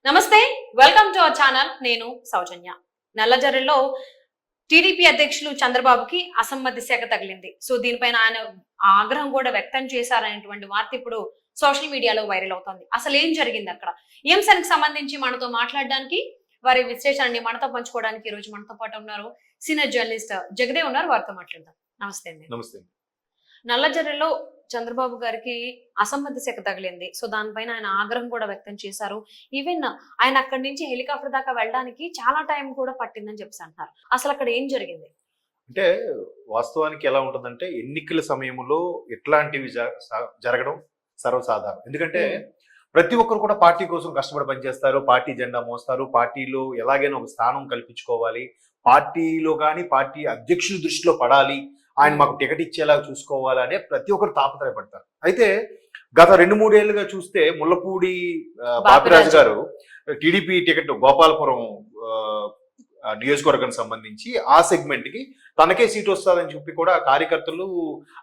నమస్తే, welcome to our channel. నేను సౌజన్య. నల్లజర్లలో TDP అధ్యక్షులు చంద్రబాబుకి అసమ్మతి శాఖ తగిలింది. సో దీనిపైన ఆయన ఆగ్రహం కూడా వ్యక్తం చేశారనేటువంటి వార్త ఇప్పుడు సోషల్ మీడియాలో వైరల్ అవుతుంది. అసలు ఏం జరిగింది అక్కడ? ఈ అంశానికి సంబంధించి మనతో మాట్లాడడానికి, వారి విశ్లేషణని మనతో పంచుకోవడానికి ఈ రోజు మనతో పాటు ఉన్నారు సీనియర్ జర్నలిస్ట్ జగదేవ్ ఉన్నారు. వారితో మాట్లాడదాం. నమస్తే అండి. నమస్తే. నల్లజర్లలో చంద్రబాబు గారికి అసమ్మతి శాఖ తగిలింది. సో దానిపైన ఆయన ఆగ్రహం కూడా వ్యక్తం చేశారు. ఈవెన్ ఆయన అక్కడి నుంచి హెలికాప్టర్ దాకా వెళ్ళడానికి చాలా టైం కూడా పట్టిందని చెప్పి అంటున్నారు. అసలు అక్కడ ఏం జరిగింది? అంటే వాస్తవానికి ఎలా ఉంటుందంటే ఎన్నికల సమయంలో ఇట్లాంటివి జరగడం సర్వసాధారణం. ఎందుకంటే ప్రతి ఒక్కరు కూడా పార్టీ కోసం కష్టపడి పనిచేస్తారు, పార్టీ జెండా మోస్తారు, పార్టీలో ఎలాగైనా ఒక స్థానం కల్పించుకోవాలి, పార్టీలో కానీ పార్టీ అధ్యక్షుల దృష్టిలో పడాలి, ఆయన మాకు టికెట్ ఇచ్చేలా చూసుకోవాలనే ప్రతి ఒక్కరు తాపత్రయపడతారు. అయితే గత 2-3 ఏళ్లుగా చూస్తే ముల్లపూడి బాపిరాజు గారు టీడీపీ టికెట్ గోపాలపురం నియోజకవర్గానికి సంబంధించి ఆ సెగ్మెంట్ కి తనకే సీట్ వస్తుందని చెప్పి కూడా కార్యకర్తలు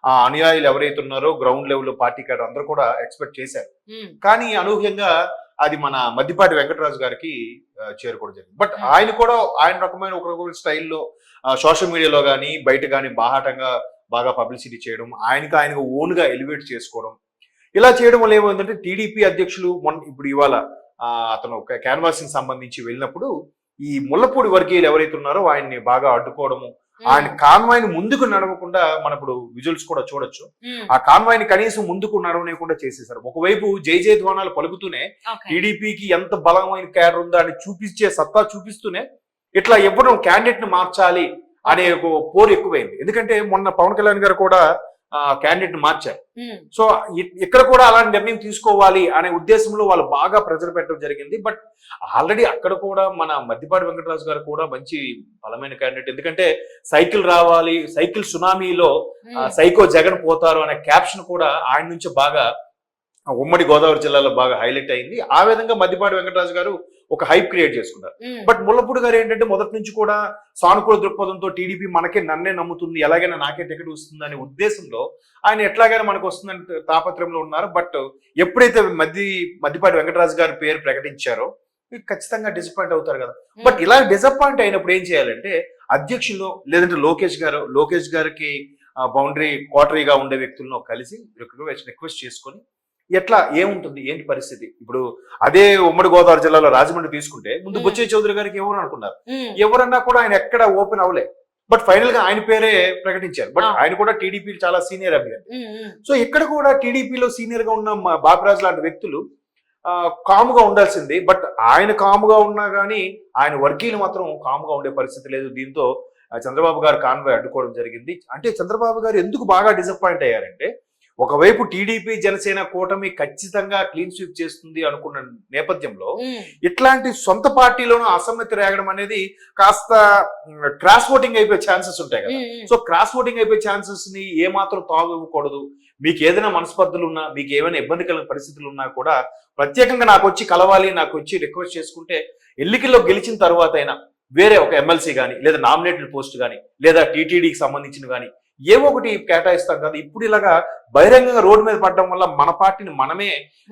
ఆ అనుయాయులు ఎవరైతే ఉన్నారో గ్రౌండ్ లెవెల్ పార్టీ కార్డు అందరూ కూడా ఎక్స్పెక్ట్ చేశారు. కానీ అనూహ్యంగా అది మన మద్దిపాటి వెంకటరాజు గారికి చేరుకోవడం జరిగింది. బట్ ఆయన కూడా ఆయన రకమైన ఒక స్టైల్లో సోషల్ మీడియాలో కానీ బయట కానీ బాహాటంగా బాగా పబ్లిసిటీ చేయడం, ఆయనకు ఓన్గా ఎలివేట్ చేసుకోవడం, ఇలా చేయడం వల్ల ఏమైందంటే టీడీపీ అధ్యక్షులు ఇప్పుడు ఇవాళ అతను క్యాన్వాసింగ్ సంబంధించి వెళ్ళినప్పుడు ఈ ముల్లపూడి వర్గీయులు ఎవరైతే ఉన్నారో ఆయన్ని బాగా అడ్డుకోవడము, ఆయన కాన్వాయ్ని ముందుకు నడవకుండా మన ఇప్పుడు విజువల్స్ కూడా చూడొచ్చు. ఆ కాన్వాయ్ని కనీసం ముందుకు నడవనేకుండా చేసేసారు. ఒకవైపు జై జయ ధ్వానాలు పలుకుతూనే టీడీపీకి ఎంత బలమైన క్యాడర్ ఉందో అని చూపించే సత్తా చూపిస్తూనే ఇట్లా ఎవరు క్యాండిడేట్ ని మార్చాలి అనే ఒక పోరు ఎక్కువైంది. ఎందుకంటే మొన్న పవన్ కళ్యాణ్ గారు కూడా క్యాండిడేట్ ని మార్చారు. సో ఇక్కడ కూడా అలాంటి నిర్ణయం తీసుకోవాలి అనే ఉద్దేశంలో వాళ్ళు బాగా ప్రెజర్ పెట్టడం జరిగింది. బట్ ఆల్రెడీ అక్కడ కూడా మన మద్దిపాటి వెంకటరాజు గారు కూడా మంచి బలమైన క్యాండిడేట్. ఎందుకంటే సైకిల్ రావాలి, సైకిల్ సునామీలో సైకో జగన్ పోతారు అనే క్యాప్షన్ కూడా ఆయన నుంచి బాగా ఉమ్మడి గోదావరి జిల్లాలో బాగా హైలైట్ అయింది. ఆ విధంగా మద్దిపాటి వెంకటరాజు గారు ఒక హైప్ క్రియేట్ చేసుకున్నారు. బట్ ముల్లపూడి గారు ఏంటంటే మొదటి నుంచి కూడా సానుకూల దృక్పథంతో టీడీపీ నన్నే నమ్ముతుంది, ఎలాగైనా నాకే టికెట్ వస్తుంది అనే ఉద్దేశంలో ఆయన ఎట్లాగైనా మనకు వస్తుందని తాపత్రయంలో ఉన్నారు. బట్ ఎప్పుడైతే మద్దిపాటి వెంకటరాజు గారి పేరు ప్రకటించారో ఖచ్చితంగా డిసప్పాయింట్ అవుతారు కదా. బట్ ఇలా డిసప్పాయింట్ అయినప్పుడు ఏం చేయాలంటే అధ్యక్షులు లేదంటే లోకేష్ గారికి బౌండరీ క్వార్టరీగా ఉండే వ్యక్తులను కలిసి రిక్వెస్ట్ చేసుకొని ఎట్లా ఏముంటుంది ఏంటి పరిస్థితి. ఇప్పుడు అదే ఉమ్మడి గోదావరి జిల్లాలో రాజమండ్రి తీసుకుంటే ముందు బుచ్చయ్య చౌదరి గారికి ఎవరు అనుకున్నారు, ఎవరన్నా కూడా ఆయన ఎక్కడ ఓపెన్ అవ్వలే. బట్ ఫైనల్ గా ఆయన పేరే ప్రకటించారు. బట్ ఆయన కూడా టీడీపీ చాలా సీనియర్ అభ్యర్థి. సో ఇక్కడ కూడా టీడీపీలో సీనియర్ గా ఉన్న బాపిరాజు లాంటి వ్యక్తులు కాముగా ఉండాల్సింది. బట్ ఆయన కాముగా ఉన్నా కానీ ఆయన వర్గీయులు మాత్రం కాముగా ఉండే పరిస్థితి లేదు. దీంతో చంద్రబాబు గారు కాన్వాయ్ అడ్డుకోవడం జరిగింది. అంటే చంద్రబాబు గారు ఎందుకు బాగా డిసప్పాయింట్ అయ్యారంటే ఒకవైపు టీడీపీ జనసేన కూటమి ఖచ్చితంగా క్లీన్ స్వీప్ చేస్తుంది అనుకున్న నేపథ్యంలో ఇట్లాంటి సొంత పార్టీలోనూ అసమ్మతి రేగడం అనేది కాస్త క్రాస్ ఓటింగ్ అయిపోయే ఛాన్సెస్ ఉంటాయి కదా. సో క్రాస్ ఓటింగ్ అయిపోయే ఛాన్సెస్ ని ఏమాత్రం తాగు ఇవ్వకూడదు. మీకు ఏదైనా మనస్పర్ధలు ఉన్నా, మీకు ఏమైనా ఇబ్బంది కలిగిన పరిస్థితులు ఉన్నా కూడా ప్రత్యేకంగా నాకు వచ్చి కలవాలి, నాకు వచ్చి రిక్వెస్ట్ చేసుకుంటే ఎన్నికల్లో గెలిచిన తర్వాత అయినా వేరే ఒక ఎమ్మెల్సీ కానీ లేదా నామినేటెడ్ పోస్ట్ కానీ లేదా టీటీడీకి సంబంధించిన కానీ ఏవో ఒకటి కేటాయిస్తాం కదా. ఇప్పుడు ఇలాగా బహిరంగంగా రోడ్డు మీద పడడం వల్ల మన పార్టీని మనమే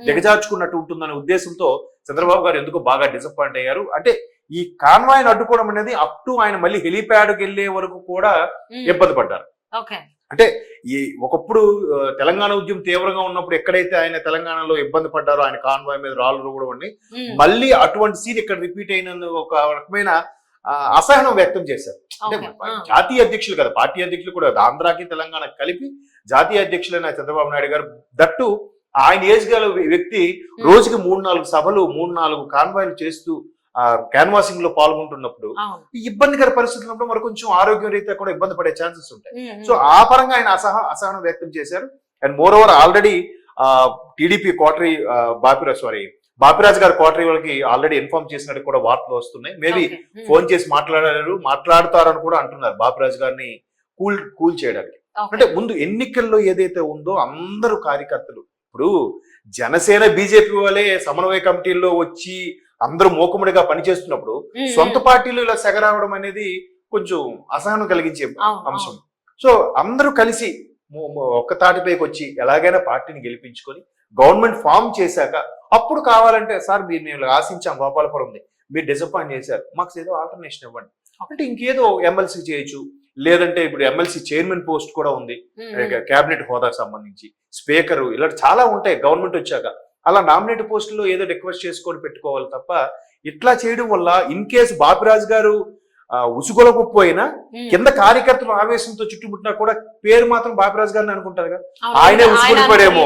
దిగజార్చుకున్నట్టు ఉంటుందనే ఉద్దేశంతో చంద్రబాబు గారు ఎందుకు బాగా డిసప్పాయింట్ అయ్యారు. అంటే ఈ కాన్వాయ్ని అడ్డుకోవడం అనేది అప్ టు ఆయన మళ్ళీ హెలీప్యాడ్కి వెళ్లే వరకు కూడా ఇబ్బంది పడ్డారు. అంటే ఈ ఒకప్పుడు తెలంగాణ ఉద్యమం తీవ్రంగా ఉన్నప్పుడు ఎక్కడైతే ఆయన తెలంగాణలో ఇబ్బంది పడ్డారో ఆయన కాన్వాయ్ మీద రాళ్ళు రువ్వడం మళ్ళీ అటువంటి సీన్ ఇక్కడ రిపీట్ అయినందుకు ఒక రకమైన అసహనం వ్యక్తం చేశారు. అంటే జాతీయ అధ్యక్షులు కదా, పార్టీ అధ్యక్షులు కూడా ఆంధ్రాకి తెలంగాణ కలిపి జాతీయ అధ్యక్షులైన చంద్రబాబు నాయుడు గారు దట్టు ఆయన ఏజ్ గల వ్యక్తి రోజుకి 3-4 సభలు 3-4 కాన్వాయ్లు చేస్తూ క్యాన్వాసింగ్ లో పాల్గొంటున్నప్పుడు ఇబ్బందికర పరిస్థితులు ఉన్నప్పుడు మరి కొంచెం ఆరోగ్య రీత్యా కూడా ఇబ్బంది పడే ఛాన్సెస్ ఉంటాయి. సో ఆ పరంగా ఆయన అసహనం వ్యక్తం చేశారు. And moreover already TDP క్వార్టరీ బాపిరాజు గారి క్వార్టరీ వాళ్ళకి ఆల్రెడీ ఇన్ఫార్మ్ చేసినట్టు కూడా వార్తలు వస్తున్నాయి. మేబీ ఫోన్ చేసి మాట్లాడతారని కూడా అంటున్నారు బాపిరాజు గారిని కూల్ చేయడానికి. అంటే ముందు ఎన్నికల్లో ఏదైతే ఉందో అందరూ కార్యకర్తలు ఇప్పుడు జనసేన బీజేపీ వాళ్ళే సమన్వయ కమిటీల్లో వచ్చి అందరూ మూకుమ్మడిగా పనిచేస్తున్నప్పుడు సొంత పార్టీలు ఇలా సెగరావడం అనేది కొంచెం అసహనం కలిగించే అంశం. సో అందరూ కలిసి ఒక్క తాటిపైకి వచ్చి ఎలాగైనా పార్టీని గెలిపించుకొని గవర్నమెంట్ ఫామ్ చేశాక అప్పుడు కావాలంటే సార్ మీరు మేము ఆశించాం గోపాలపురం ఉంది, మీరు డిసప్పాయింట్ చేశారు, మాకు ఏదో ఆల్టర్నేషన్ ఇవ్వండి అంటే ఇంకేదో ఎమ్మెల్సీ చేయొచ్చు. లేదంటే ఇప్పుడు ఎమ్మెల్సీ చైర్మన్ పోస్ట్ కూడా ఉంది కేబినెట్ హోదాకు సంబంధించి, స్పీకర్, ఇలా చాలా ఉంటాయి గవర్నమెంట్ వచ్చాక. అలా నామినేట్ పోస్టులో ఏదో రిక్వెస్ట్ చేసుకొని పెట్టుకోవాలి తప్ప ఇట్లా చేయడం వల్ల ఇన్ కేసు బాపిరాజు గారు ఉసుగొలకపోయినా కింద కార్యకర్తలు ఆవేశంతో చుట్టుముట్టినా కూడా పేరు మాత్రం బాపిరాజు గారిని అనుకుంటారు కదా, ఆయనే ఉసుగొలిపడేమో,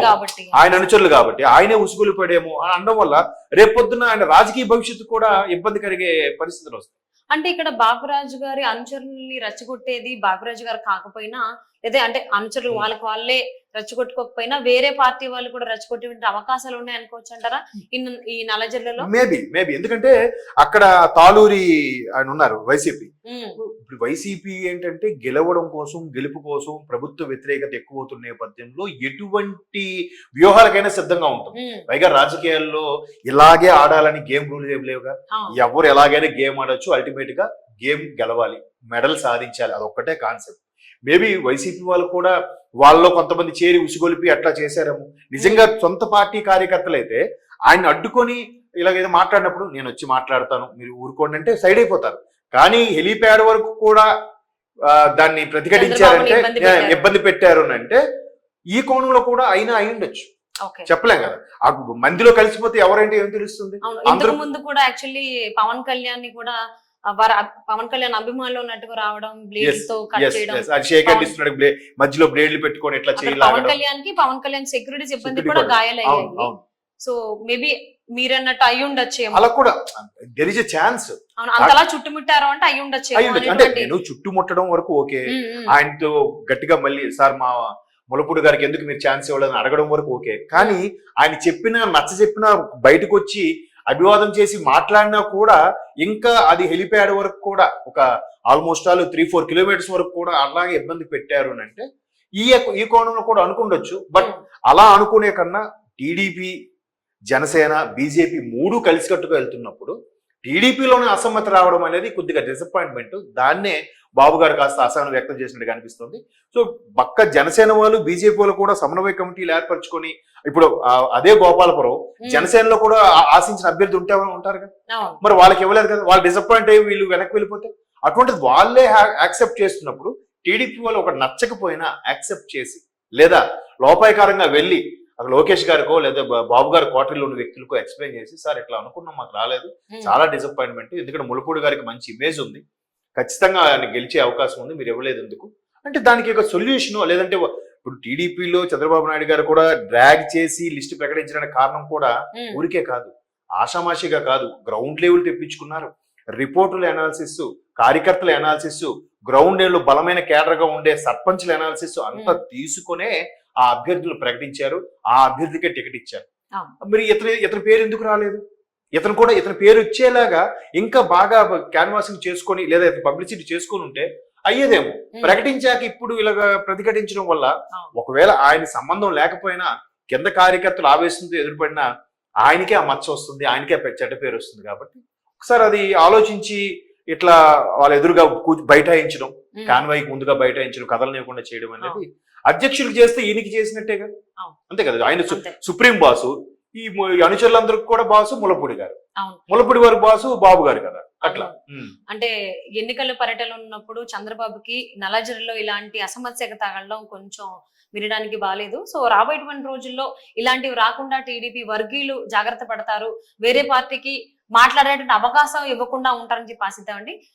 ఆయన అనుచరులు కాబట్టి ఆయనే ఉసుగొలిపడేమో అని అనడం వల్ల రేపొద్దున ఆయన రాజకీయ భవిష్యత్తు కూడా ఇబ్బంది కలిగే పరిస్థితులు వస్తాయి. అంటే ఇక్కడ బాపిరాజు గారి అనుచరుల్ని రెచ్చగొట్టేది బాపిరాజు గారు కాకపోయినా, లేదా అంటే అనుచరులు వాళ్ళకి వాళ్ళే రెచ్చగొట్టుకోకపోయినా వేరే పార్టీ వాళ్ళు కూడా రెచ్చగొట్టే అవకాశాలు ఉన్నాయి అనుకోవచ్చు అంటారా ఈ నల్లజర్లలో? మేబీ ఎందుకంటే అక్కడ తాలూరి ఆయన ఉన్నారు వైసీపీ. ఇప్పుడు వైసీపీ ఏంటంటే గెలవడం కోసం, గెలుపు కోసం ప్రభుత్వ వ్యతిరేకత ఎక్కువ అవుతున్న నేపథ్యంలో ఎటువంటి వ్యూహాలకైనా సిద్ధంగా ఉంటుంది. పైగా రాజకీయాల్లో ఇలాగే ఆడాలని గేమ్ రూల్ ఏం లేవుగా, ఎవరు ఎలాగైనా గేమ్ ఆడొచ్చు, అల్టిమేట్ గా గేమ్ గెలవాలి, మెడల్ సాధించాలి, అదొక్కటే కాన్సెప్ట్. మేబీ వైసీపీ వాళ్ళు కూడా వాళ్ళలో కొంతమంది చేరి ఉసిగొలిపి అట్లా చేశారేమో. నిజంగా సొంత పార్టీ కార్యకర్తలు అయితే ఆయన అడ్డుకొని ఇలాగేదో మాట్లాడినప్పుడు నేను వచ్చి మాట్లాడతాను మీరు ఊరుకోండి అంటే సైడ్ అయిపోతారు. కానీ హెలీప్యాడ్ వరకు కూడా దాన్ని ప్రతిఘటించారంటే, ఇబ్బంది పెట్టారు అని అంటే ఈ కోణంలో కూడా అయినా అయి ఉండొచ్చు, చెప్పలేం కదా. ఆ మందిలో కలిసిపోతే ఎవరంటే ఏం తెలుస్తుంది. ఇంతకు ముందు కూడా యాక్చువల్లీ పవన్ కళ్యాణ్ ని కూడా పవన్ కళ్యాణ్ అభిమానులు ఉన్నట్టుగా రావడం, బ్లేడ్ తో కట్ చేయడం, మధ్యలో బ్లేడ్లు పెట్టుకొని ఎట్లా చేయాలి, పవన్ కళ్యాణ్ సెక్యూరిటీ సిబ్బంది కూడా గాయాలయ్యాయి. సో మేబీ మీరన్నట్టు అయి ఉండొచ్చు, అలా కూడా దెర్ ఇస్ ఎ ఛాన్స్. అంతలా చుట్టుముట్టారు అంటే అయి ఉండొచ్చు. అంటే నేను చుట్టుముట్టడం వరకు ఓకే, ఆయనతో గట్టిగా మళ్ళీ సార్ మా ములపూడి గారికి ఎందుకు మీరు ఛాన్స్ ఇవ్వలేదని అడగడం వరకు ఓకే. కానీ ఆయన నచ్చ చెప్పినా బయటకు వచ్చి అభివాదం చేసి మాట్లాడినా కూడా ఇంకా అది హెలిప్యాడ్ వరకు కూడా ఒక ఆల్మోస్ట్ 3-4 కిలోమీటర్స్ వరకు కూడా అలాగే ఇబ్బంది పెట్టారు అని అంటే ఈ కోణంలో కూడా అనుకుండొచ్చు. బట్ అలా అనుకునే కన్నా టీడీపీ, జనసేన, బీజేపీ 3 కలిసికట్టుగా వెళ్తున్నప్పుడు టీడీపీలోనే అసమ్మతి రావడం అనేది కొద్దిగా డిసప్పాయింట్మెంట్. దాన్నే బాబు గారు కాస్త అసహనం వ్యక్తం చేసినట్టు అనిపిస్తుంది. సో పక్క జనసేన వాళ్ళు, బీజేపీ వాళ్ళు కూడా సమన్వయ కమిటీలు ఏర్పరచుకొని ఇప్పుడు అదే గోపాలపురం జనసేనలో కూడా ఆశించిన అభ్యర్థి ఉంటారు కదా, మరి వాళ్ళకి ఇవ్వలేదు కదా, వాళ్ళు డిసప్పాయింట్ అయ్యి వీళ్ళు వెనక్కి వెళ్ళిపోతే అటువంటిది వాళ్ళే యాక్సెప్ట్ చేస్తున్నప్పుడు టీడీపీ వాళ్ళు ఒక నచ్చకపోయినా యాక్సెప్ట్ చేసి లేదా లోపాయకారంగా వెళ్ళి అక్కడ లోకేష్ గారికో లేదా బాబు గారి క్వార్టర్లో ఉన్న వ్యక్తులకో ఎక్స్ప్లెయిన్ చేసి సార్ ఇట్లా అనుకున్నాం, మాకు రాలేదు, చాలా డిసప్పాయింట్మెంట్, ఎందుకంటే ములపూడి గారికి మంచి ఇమేజ్ ఉంది, ఖచ్చితంగా ఆయన గెలిచే అవకాశం ఉంది, మీరు ఇవ్వలేదు ఎందుకు అంటే దానికి ఒక సొల్యూషన్. లేదంటే ఇప్పుడు టీడీపీలో చంద్రబాబు నాయుడు గారు కూడా డ్రాగ్ చేసి లిస్ట్ ప్రకటించడానికి కారణం కూడా ఊరికే కాదు, ఆషామాషిగా కాదు, గ్రౌండ్ లెవెల్ తెప్పించుకున్నారు. రిపోర్టుల అనాలిసిస్, కార్యకర్తల అనాలిసిస్, గ్రౌండ్ లెవెల్ బలమైన కేడర్ గా ఉండే సర్పంచ్ల అనాలిసిస్ అంతా తీసుకునే ఆ అభ్యర్థులు ప్రకటించారు, ఆ అభ్యర్థికే టికెట్ ఇచ్చారు. మరి ఇతని పేరు ఎందుకు రాలేదు? ఇతని పేరు వచ్చేలాగా ఇంకా బాగా క్యాన్వాసింగ్ చేసుకొని లేదా పబ్లిసిటీ చేసుకొని ఉంటే అయ్యేదేమో. ప్రకటించాక ఇప్పుడు ఇలాగ ప్రతిఘటించడం వల్ల ఒకవేళ ఆయన సంబంధం లేకపోయినా కింద కార్యకర్తలు ఆవేశంతో ఎదురుపడినా ఆయనకే ఆ మచ్చ వస్తుంది, ఆయనకే చెడ్డ పేరు వస్తుంది. కాబట్టి ఒకసారి అది ఆలోచించి ఇట్లా వాళ్ళ ఎదురుగా బైఠాయించడం, కాన్వాయ్కి ముందుగా బైఠాయించడం, కథలనివ్వకుండా చేయడం అనేది అధ్యక్షులకు చేస్తే ఈయనకి చేసినట్టే కదా, అంతే కదా. ఆయన సుప్రీం బాసు, ఈ అనుచరులందరికి కూడా బాసు ములపూడి గారు, ములపూడి వారి బాసు బాబు గారు కదా. అట్లా అంటే ఎన్నికల పర్యటన ఉన్నప్పుడు చంద్రబాబుకి నల్లజరిలో ఇలాంటి అసమస్యగా తగలడం కొంచెం వినడానికి బాలేదు. సో రాబోయేటువంటి రోజుల్లో ఇలాంటివి రాకుండా టీడీపీ వర్గీయులు జాగ్రత్త పడతారు, వేరే పార్టీకి మాట్లాడేటువంటి అవకాశం ఇవ్వకుండా ఉంటారని చెప్పి ఆశిద్దామండి.